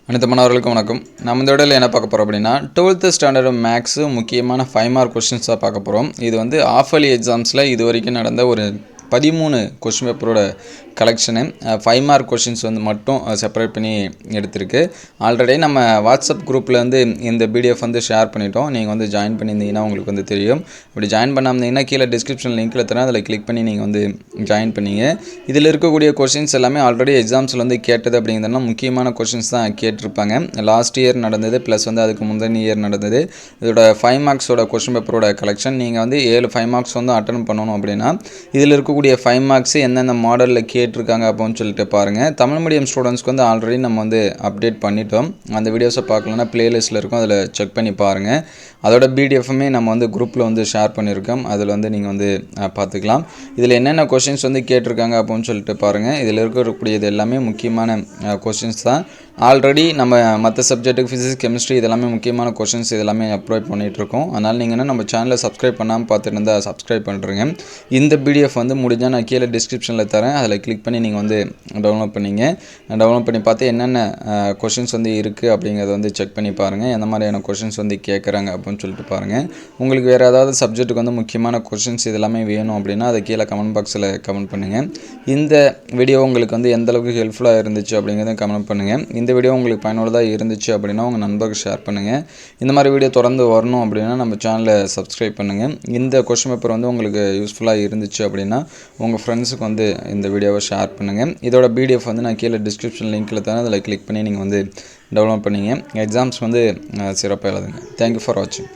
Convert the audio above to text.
அனைத்து மாணவர்களுக்கும் வணக்கம். நம்ம இந்த வீடியோவில் என்ன பார்க்க போகிறோம் அப்படின்னா 12th ஸ்டாண்டர்ட் மேக்ஸு முக்கியமான 5 மார்க் கொஸ்டின்ஸாக பார்க்க போகிறோம். இது வந்து ஆஃப் இயர்லி எக்ஸாம்ஸில் இது வரைக்கும் நடந்த ஒரு 13 கொஸ்டின் பேப்பரோட கலெக்ஷனு 5 மார்க் கொஸ்டின்ஸ் வந்து மட்டும் செப்பரேட் பண்ணி எடுத்திருக்கு. ஆல்ரெடி நம்ம வாட்ஸ்அப் குரூப்பில் வந்து இந்த பிடிஎஃப் வந்து ஷேர் பண்ணிட்டோம். நீங்கள் வந்து ஜாயின் பண்ணியிருந்தீங்கன்னா உங்களுக்கு வந்து தெரியும். இப்படி ஜாயின் பண்ணாமல் கீழே டிஸ்கிரிப்ஷன் லிங்க்கில் தரேன், அதில் கிளிக் பண்ணி நீங்கள் வந்து ஜாயின் பண்ணிங்க. இதில் இருக்கக்கூடிய கொஸ்டின்ஸ் எல்லாமே ஆல்ரெடி எக்ஸாம்ஸில் வந்து கேட்டது அப்படிங்கிறதுனா முக்கியமான கொஸ்டின்ஸ் தான் கேட்டிருப்பாங்க. லாஸ்ட் இயர் நடந்தது ப்ளஸ் வந்து அதுக்கு முந்தின இயர் நடந்தது. இதோட 5 மார்க்ஸோட கொஸ்டின் பேப்பரோட கலெக்ஷன். நீங்கள் வந்து 7 5 மார்க்ஸ் வந்து அட்டன் பண்ணணும் அப்படின்னா இதில் இருக்கக்கூடிய 5 மார்க்ஸ் எந்தெந்த மாடலில் கேட்டிருக்காங்க அப்படின்னு சொல்லிட்டு பாருங்கள். தமிழ் மீடியம் ஸ்டூடெண்ட்ஸ்க்கு வந்து ஆல்ரெடி நம்ம வந்து அப்டேட் பண்ணிட்டோம். அந்த வீடியோஸை பார்க்கலன்னா ப்ளேலிஸ்ட்டில் இருக்கும், அதில் செக் பண்ணி பாருங்கள். அதோட பிடிஎஃப்மே நம்ம வந்து குரூப்பில் வந்து ஷேர் பண்ணியிருக்கோம், அதில் வந்து நீங்கள் வந்து பார்த்துக்கலாம். இதில் என்னென்ன கொஸ்டின்ஸ் வந்து கேட்டிருக்காங்க அப்படின்னு சொல்லிட்டு பாருங்கள். இதில் இருக்கக்கூடியது எல்லாமே முக்கியமான கொஸ்டின்ஸ் தான். ஆல்ரெடி நம்ம மற்ற சப்ஜெக்ட்டுக்கு ஃபிசிக்ஸ் கெமிஸ்ட்ரி இதெல்லாமே முக்கியமான கொஸ்டின்ஸ் இதெல்லாமே அப்லோட் பண்ணிகிட்ருக்கோம். அதனால் நீங்கள் என்ன நம்ம சேனலை சப்ஸ்கிரைப் பண்ணாமல் பார்த்துட்டு இருந்தால் சப்ஸ்கிரைப் பண்ணுறேங்க. இந்த பிடிஎஃப் வந்து முடிஞ்சால் நான் கீழே டிஸ்கிரிப்ஷனில் தரேன், அதில் கிளிக் பண்ணி நீங்கள் வந்து டவுன்லோட் பண்ணிங்க. டவுன்லோட் பண்ணி பார்த்து என்னென்ன கொஸ்டின்ஸ் வந்து இருக்குது அப்படிங்கிறத வந்து செக் பண்ணி பாருங்கள். எந்த மாதிரியான கொஸ்டின்ஸ் வந்து கேட்குறாங்க அப்படின்னு சொல்லிட்டு பாருங்கள். உங்களுக்கு வேறு ஏதாவது சப்ஜெக்ட்டுக்கு வந்து முக்கியமான கொஸ்டின்ஸ் இதெல்லாமே வேணும் அப்படின்னா அதை கீழே கமெண்ட் பாக்ஸில் கமெண்ட் பண்ணுங்கள். இந்த வீடியோ உங்களுக்கு வந்து எந்தளவுக்கு ஹெல்ப்ஃபுல்லாக இருந்துச்சு அப்படிங்கிறத கமெண்ட் பண்ணுங்கள். இந்த வீடியோ உங்களுக்கு பயனுள்ளதாக இருந்துச்சு அப்படின்னா உங்கள் நண்பர்கள் ஷேர் பண்ணுங்கள். இந்த மாதிரி வீடியோ தொடர்ந்து வரணும் அப்படின்னா நம்ம சேனலை சப்ஸ்கிரைப் பண்ணுங்கள். இந்த கொஸ்டின் பேப்பர் வந்து உங்களுக்கு யூஸ்ஃபுல்லாக இருந்துச்சு அப்படின்னா உங்கள் ஃப்ரெண்ட்ஸுக்கு வந்து இந்த வீடியோவை ஷேர் பண்ணுங்கள். இதோட பிடிஎஃப் வந்து நான் கீழே டிஸ்கிரிப்ஷன் லிங்க்கில் தரேன், அதில் கிளிக் பண்ணி நீங்கள் வந்து டவுன்லோட் பண்ணிங்க. எக்ஸாம்ஸ் வந்து சிறப்பாக எழுதுங்க. தேங்க்யூ ஃபார் வாட்சிங்.